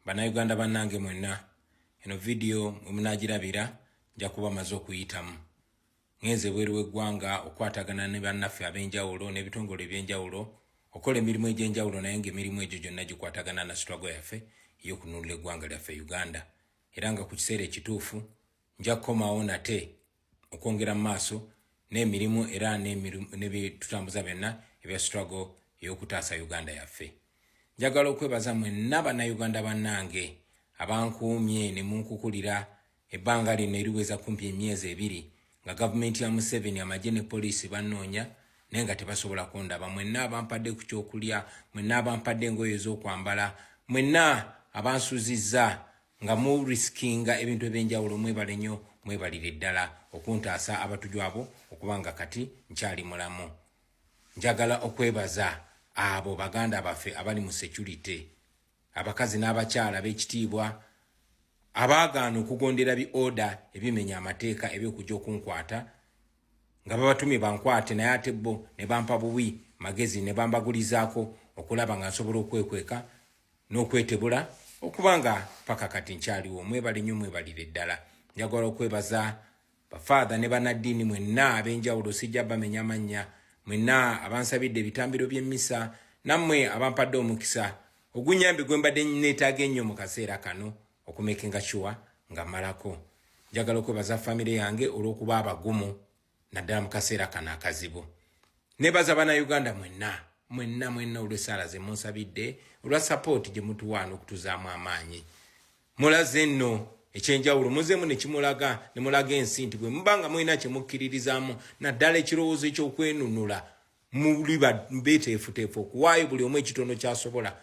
Bannayuganda bannange mwenna, eno video mwemunagirabira nja kuba maze okuyitamu. Ngenze bweru w'eggwanga okwatagana ne bannaffe ab'enjawulo n'ebitongole eby'enjawulo okola emirimu egy'enjawulo naye ng'emirimu egyo gyonna gikwatagana na struggle yaffe ey'okunuulira eggwanga lyaffe Uganda. Era nga ku kiseera ekituufu nja kukomawo nate okwongera mu maaso n'emirimu era n'ebitutambuza byonna ebya struggle ey'okutaasa Uganda yaffe. Njagala okwebaza mwenna bannayuganda bannange abankuumye ne munkukulira ebbanga lino eriweza kumpi emyezi 2 nga gavumenti ya Museveni amagye ne poliisi bannoonya naye nga tebasobola kundaba. Mwenna abampadde ku kyokulya, mwenna abampadde engoye ez'okwambala, mwenna abansuzizza nga mu riskinga ebintu eby'enjawulo, mwebale nnyo, mwebalire ddala okuntaasa abatujwabo okubanga kati nkyali mulamu. Njagala okwebaza abo baganda baffe abali mu security, abakazi n'abakyala b'ekitiibwa abaagaana okugondera bi order ebimenya amateeka eby'okujja okunkwata nga babatumye bankwate naye ate bo ne bampa buwi magezi ne bambagulizaako okulaba nga nsobola okwekweka n'okwetebula okubanga paka kati nkyaliwo. Mwebale nnyo, mwebalire ddala. Njagala okwebaza bafaatha ne bannaddiini mwenna ab'enjawulo, sijja bamenya amannya, mwenna abansabidde ebitambiro by'emmisa, nammwe abampadde omukisa ogunyambi gwe mbadde neetaaga ennyo mu kaseera kano okumekinga sure nga mmalako. Njagala okwebaza famire yange olw'okuba abagumu naddala mu kaseera kano akazibu. Nebaza bannayuganda mwenna olw'essaala ze munsabidde, olwa support gye mutuwaana okutuzaamu amaanyi. Mulaze nno ekyenjawulo muzeemu ne kimulaga ne mulaga ensi nti bwe mubanga mulina kye mukkiririzaamu naddala ekirowoozo eky'okwenunula muli beeteefuteefu okuwaayo buli omu ekitono ky'asobola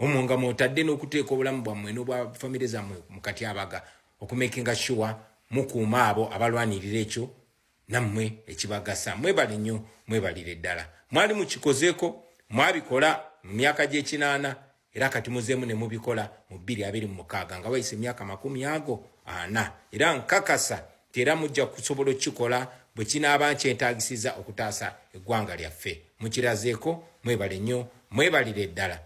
omwo nga mwotadde n'okuteeka obulamu bwammwe n'obwa famire zammwe mu katyabaga okumekinga sure mukuuma abo abalwanirira ekyo nammwe ekibagasa. Mwebale nnyo, mwebalire ddala. Mwali mukikozeeko, mwabikola mu myaka gy'ekinaana era kati muzeemu ne mubikola mu 2026 nga wayise emyaka 40 era nkakasa nti era mujja kusobola okukikola bwe kinaaba nkyetaagisiza okutaasa eggwanga lyaffe. Mukirazeeko, mwebale nnyo, mwebalire ddala.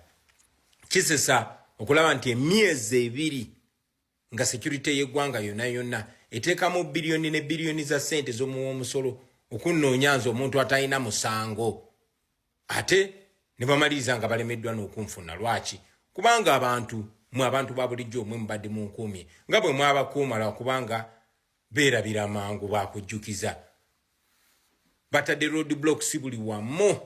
Kisesa okulaba nti emyezi 2 nga security y'eggwanga yonna eteekamu biliyoni ne biliyoni za ssente z'omuwa omusolo okunnoonya nze omuntu atalina musango ate ne bamaliriza nga balemeddwa n'okunfuna. Lwaki? Kubanga abantu ba bulijjo mwe mubadde munkuumye nga bwe mwabakuuma lwakubanga beerabira mangu bakujjukiza. Batadde road blocks buli wamu,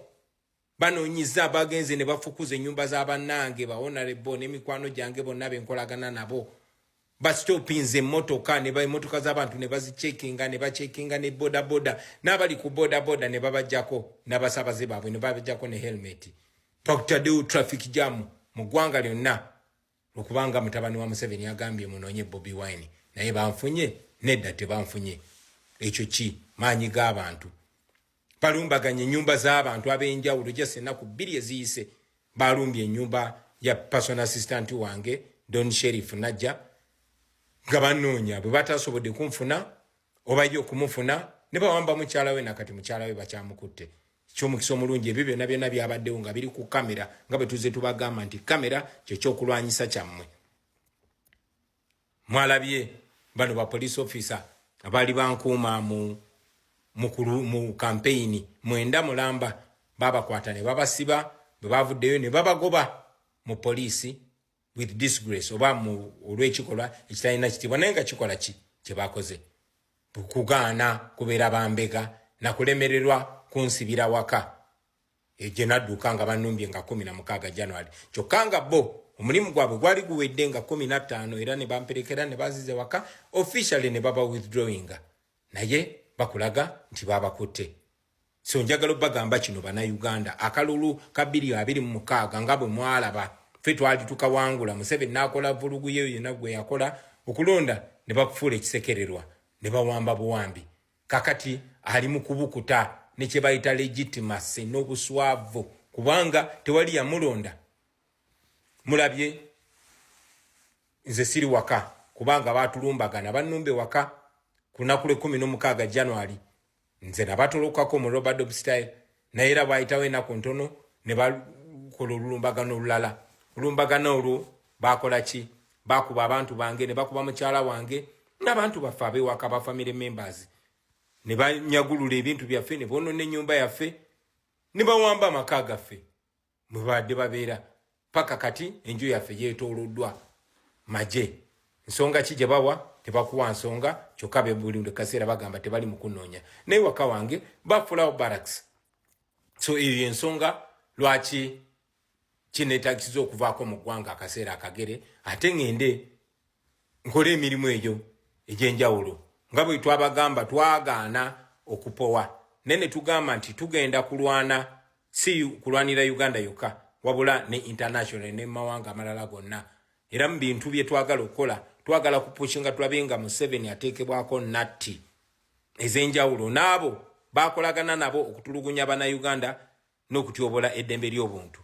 banoonyiza bagenze ne bafukuza ennyumba z'abannange bahonorable n'emikwano gyange bonna benkolagana nabo. Bastopinze emmotoka emmotoka z'abantu ne bazicekinga ne bacekinga ne bodaboda n'abali ku bodaboda ne babajjako n'abasabaze baabwe ne babajjako ne helmet. Bakutaddewo traffic jam mu ggwanga lyonna okubanga mutabani wa Museveni agambye munoonye Bobi Wine naye banfunye nedda tebanfunye. Ekyo ki? Maanyi g'abantu. Balumbaganye ennyumba z'abantu ab'enjawulo gyasa ennaku 2 eziyise. Balumbye ennyumba ya personal assistant wange Don Sheriff najja nga banoonya bwe batasobodde kunfuna oba yo okumufuna ne bawamba mukyala we nakati mukyala we bakyamukutte. Ky'omukisa omulungi ebyo byonna byabaddewo nga biri ku kamera nga bwe tuzze tubagamba nti kamera kye kyokulwanyisa kyammwe. Mwalabye bano ba police officer abaali bankuuma mu campaign 9 mulamba babakwata ne babasiba, bwe bavuddeyo ne babagoba mu poliisi with disgrace oba olw'ekikolwa ekitalina kitiibwa naye nga kikola ki kye bakoze? Kugaana kubeera bambega na kulemererwa kunsibira waka gye nadduka nga bannumbye nga 16 January. Kyokka nga bo omulimu gwabwe gwali guwedde nga 15 era ne bamperekera ne bazize waka officially ne baba withdrawinga naye bakulaga nti babakutte. So njagala bagamba kino bannayuganda akalulu ka 2026 nga bwe mwalaba ffe twali tukawangula. Museveni n'akola vulugu yeyo yenna gwe yakola okulonda ne bakufuula ekisekererwa ne bawamba buwambi. Kakati ali mu kubukuta ne kye bayita legitimacy n'obuswavu kubanga tewali yamulonda. Mulabye nze siri waka kubanga baatulumbagana bannumbe waka ku lunaku lwe 16 January. Nze nabatolokako mu Robert Dobb style naye era bwayitawo ennaku ntono ne bakola olulumbagano olulala. Olumbagano olwo bakola ki? bakuba abantu bange ne bakuba mukyala wange n'abantu baffe abewaka ba family members ne banyagulula ebintu byaffe ne boonona ennyumba yaffe ne bawamba amaka gaffe mwe badde babeera paka kati enju yaffe yeetooloddwa maje. Nsonga ki gye bawa? Tebakuwa nsonga, kyokka buli kaseera bagamba tebali mu kunoonya. Naye waka wange bafuulawo barracks. So eyo ensonga lwaki kineetaagisiza okuvaako mu ggwanga akaseera akagere ate ngende nkole emirimu egyo egy'enjawulo nga bwe twabagamba twagaana okupowa naye ne tugamba nti tugenda kulwana si kulwanira Uganda yokka wabula ne international ne mawanga amalala gonna. Era mu bintu bye twagala okukola twagala kupushinga tulabe nga Museveni ateekebwako natti ez'enjawulo n'abo bakolagana nabo okutulugunya bana Uganda n'okutyobola eddembe ly'obuntu.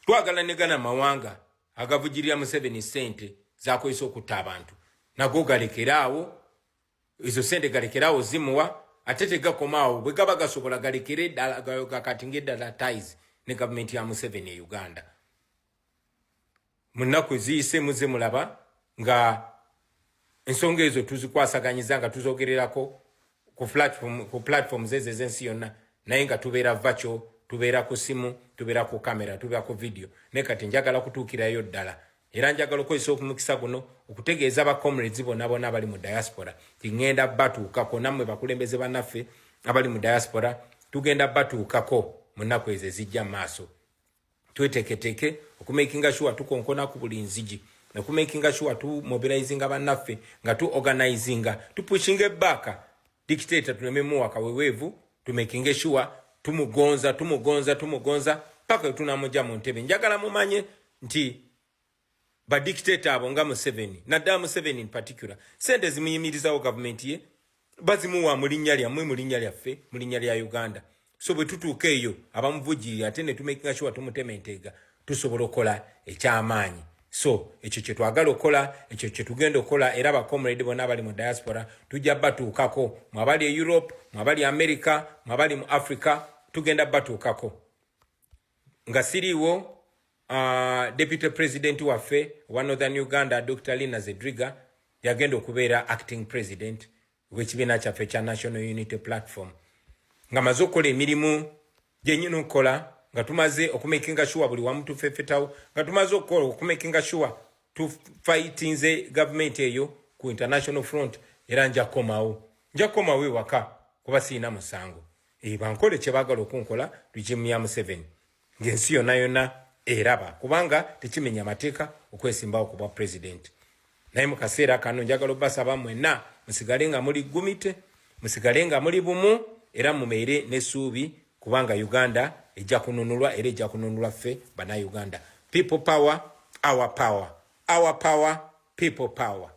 Twagala ne gana mawanga agavugirira Museveni sente zakozesa okutta abantu nago galekeraawo, ezo sente galekeraawo zimuwa ate tegakomaawo bwe gaba gasobola galekere ddala gakatinga eddala ties ne gavumenti ya Museveni e Uganda. Mu nnaku eziyise muze mulaba nga ensonga ezo tuzikwasaganyiza nga tuzogererako ku platforms ezo ez'ensi yonna naye nga tubeera virtual, tubeera ku simu, tubeera ku kamera, tubeera ku video. Naye kati njagala kutuukirayo ddala era njagala okozesa okumukisa guno okutegeeza abacomrades bonna bonna abali mu diaspora tingenda batuukako nammwe bakulembeze bannaffe abali mu diaspora tugenda batuukako mu nnaku ezo ezijja mu maaso. Tweteeketeeke okumakinga sure tukonkona ku buli nzigi okumakinga sure tumobilizinga bannaffe nga tuorganizinga tupushinga back dictator tulememu waka weweevu tumakinga sure tumugonza paka tunamuja mu ntebe. Njagala mumanye nti ba dictator abo nga Museveni naddala Museveni in particular sente zimuyimirizawo gavumenti ye bazimuwa mu linnya lyammwe mu linnya lyaffe mu linnya lya Uganda. So bwe tutuuka eyo abamuvugirira ate ne tumakinga sure tumutema enteega tusobola okukola ekyamaanyi. So ekyo kye twagala okukola, ekyo kye tugenda okukola era abacomrade bonna abali mu diaspora tujja batuukako mu abali e Europe, mu abali America, mu abali mu Africa tugenda batuukako. Nga siriiwo Deputy President waffe wa Northern Uganda Dr. Lina Zedriga yagenda okubeera acting president w'ekibiina kyaffe kya National Unity Platform. Nga maze okukola emirimu gyennyini okukola nga tumaze okumakinga sure buli wamu tufefetawo nga tumaze okumakinga sure tufightinze government eyo ku international front era nja komawo ewaka kuba siina musango. Bankole kye baagala okunkola regimu ya Museveni ng'ensi yonna yonna eraba kubanga tekimenya amateeka okwesimbawo ku bwa president. Naye mu kaseera kano njagala obbasaba mwenna musigale nga muli gumite, musigale nga muli bumu era mumeere n'essuubi kubanga Uganda ejja kununulwa era ejja kununulwa ffe bana Uganda. People power, our power. Our power, people power.